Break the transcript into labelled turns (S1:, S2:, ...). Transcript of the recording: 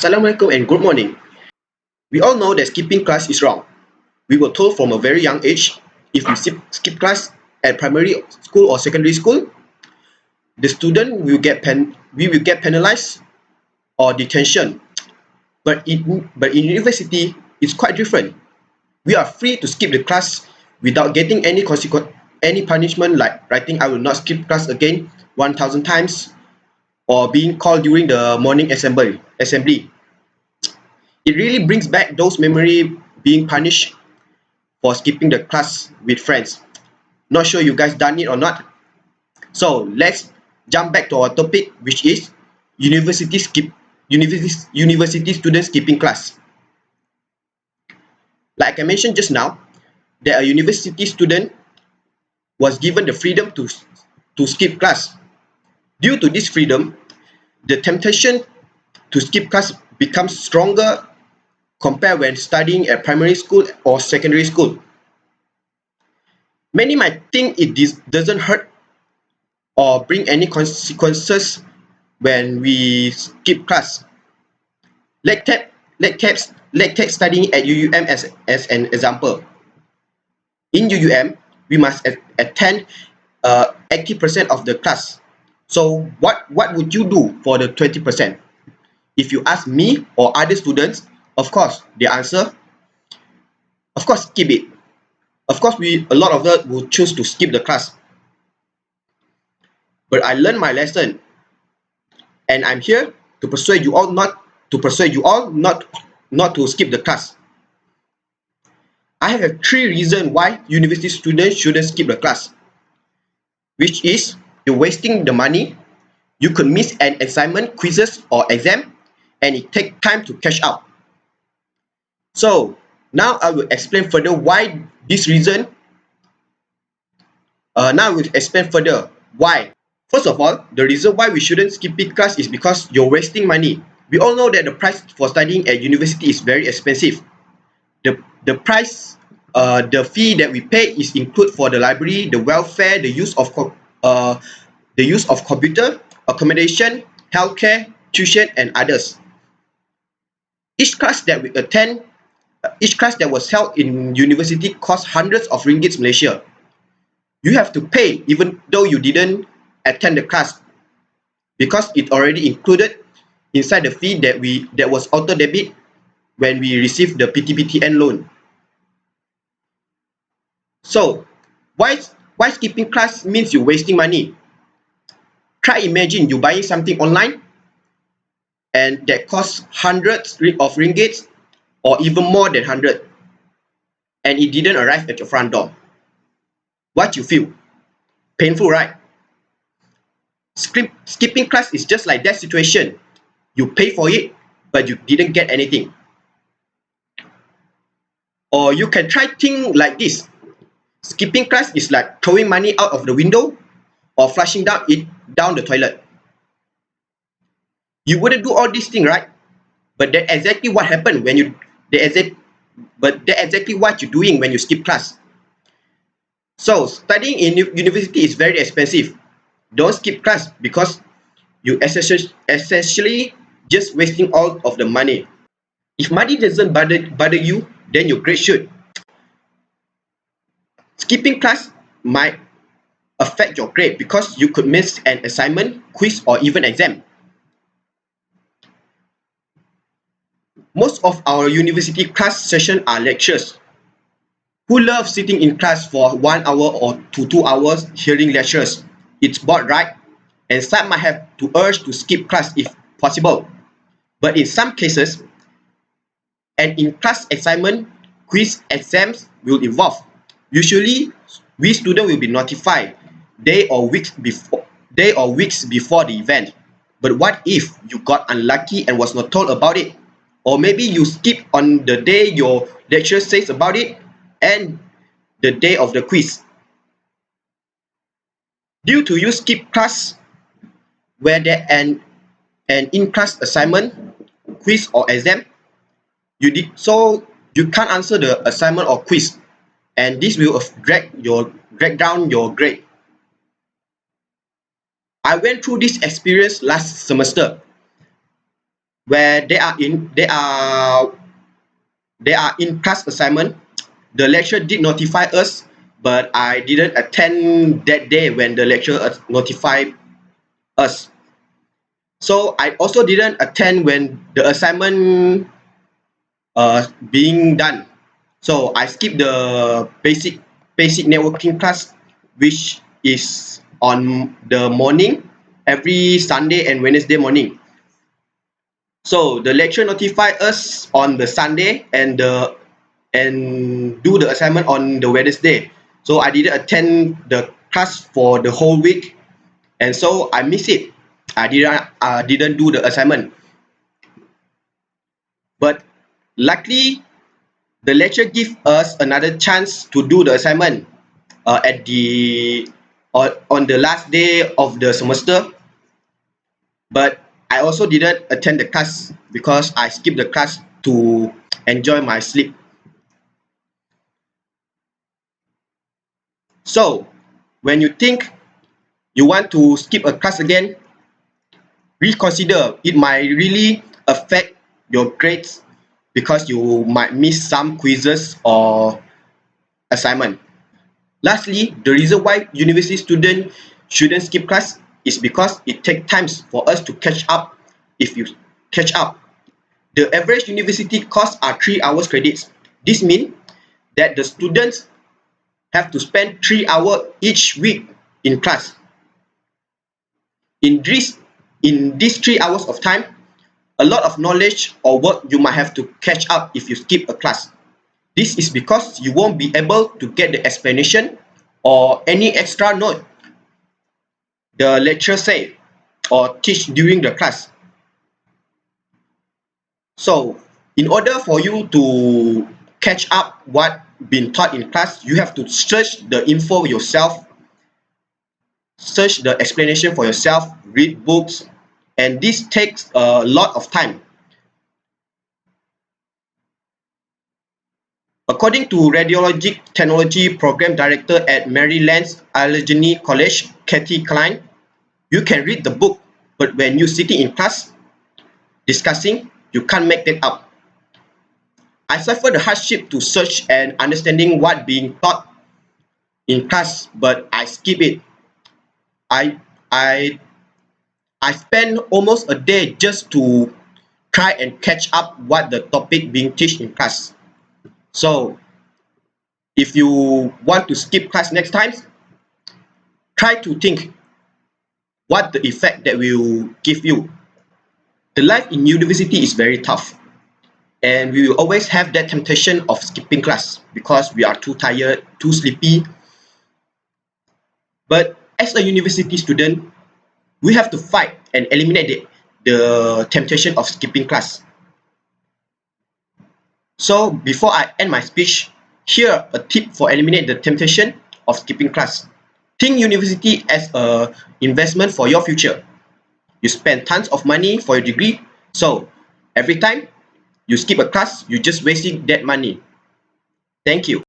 S1: Assalamualaikum and good morning. We all know that skipping class is wrong. We were told from a very young age, if we skip class at primary school or secondary school, the student will we will get penalized or detention. But in university, it's quite different. We are free to skip the class without getting any any punishment like writing "I will not skip class again" 1,000 times or being called during the morning assembly. It really brings back those memory being punished for skipping the class with friends. Not sure you guys done it or not. So let's jump back to our topic, which is university students skipping class. Like I mentioned just now, that a university student was given the freedom to skip class. Due to this freedom, the temptation to skip class becomes stronger compared when studying at primary school or secondary school. Many might think it doesn't hurt or bring any consequences when we skip class. Let's take studying at UUM as an example. In UUM, we must attend 80% of the class. So what would you do for the 20%? If you ask me or other students, of course, the answer, of course, skip it. Of course, a lot of us will choose to skip the class. But I learned my lesson, and I'm here to persuade you all not to skip the class. I have 3 reasons why university students shouldn't skip the class, which is you're wasting the money, you could miss an assignment, quizzes, or exam, and it takes time to catch up. So now I will explain further why this reason. Now I will explain further why. First of all, the reason why we shouldn't skip class is because you're wasting money. We all know that the price for studying at university is very expensive. The price, the fee that we pay is include for the library, the welfare, the use of computer, accommodation, healthcare, tuition, and others. Each class that we attend, each class that was held in university costs hundreds of ringgits Malaysia. You have to pay even though you didn't attend the class because it already included inside the fee that was auto debit when we received the PTPTN loan. So why skipping class means you're wasting money? Try imagine you buying something online and that costs hundreds of ringgits or even more than 100 and it didn't arrive at your front door. What you feel? Painful, right? Skipping class is just like that situation. You pay for it, but you didn't get anything. Or you can try things like this. Skipping class is like throwing money out of the window or flushing down the toilet. You wouldn't do all these things, right? But that's exactly what happened when that's exactly what you're doing when you skip class. So studying in university is very expensive. Don't skip class because you essentially just wasting all of the money. If money doesn't bother you, then your grade should. Skipping class might affect your grade because you could miss an assignment, quiz, or even exam. Most of our university class sessions are lectures. Who loves sitting in class for 1 hour or 2 hours hearing lectures? It's bored, right? And some might have to urge to skip class if possible. But in some cases, an in-class assignment, quiz, exams will involve. Usually, we students will be notified day or weeks before the event. But what if you got unlucky and was not told about it? Or maybe you skip on the day your lecturer says about it and the day of the quiz. Due to you skip class where there an in-class assignment, quiz or exam, you can't answer the assignment or quiz, and this will drag down your grade. I went through this experience last semester. where they are in class assignment. The lecturer did notify us, but I didn't attend that day when the lecturer notified us. So I also didn't attend when the assignment being done. So I skipped the basic networking class, which is on the morning every Sunday and Wednesday morning. So the lecturer notified us on the Sunday and do the assignment on the Wednesday. So I didn't attend the class for the whole week, and so I miss it. I didn't do the assignment. But luckily, the lecturer give us another chance to do the assignment at the on the last day of the semester. But I also didn't attend the class because I skipped the class to enjoy my sleep. So when you think you want to skip a class again, reconsider. It might really affect your grades because you might miss some quizzes or assignment. Lastly, the reason why university students shouldn't skip class is because it takes time for us to catch up. If you catch up, the average university course are 3 hours credits. This means that the students have to spend 3 hours each week in class. In these 3 hours of time, a lot of knowledge or work you might have to catch up if you skip a class. This is because you won't be able to get the explanation or any extra note the lecturer say or teach during the class. So in order for you to catch up what been taught in class, you have to search the info yourself, search the explanation for yourself, read books, and this takes a lot of time. According to Radiologic Technology Program Director at Maryland's Allegheny College, Kathy Klein, you can read the book, but when you're sitting in class discussing, you can't make that up. I suffer the hardship to search and understanding what being taught in class, but I skip it. I I I spend almost a day just to try and catch up what the topic being taught in class. So if you want to skip class next time, try to think what the effect that will give you. The life in university is very tough, and we will always have that temptation of skipping class because we are too tired, too sleepy. But as a university student, we have to fight and eliminate the temptation of skipping class. So before I end my speech, here a tip for eliminate the temptation of skipping class. Think university as a investment for your future. You spend tons of money for your degree, so every time you skip a class, you're just wasting that money. Thank you.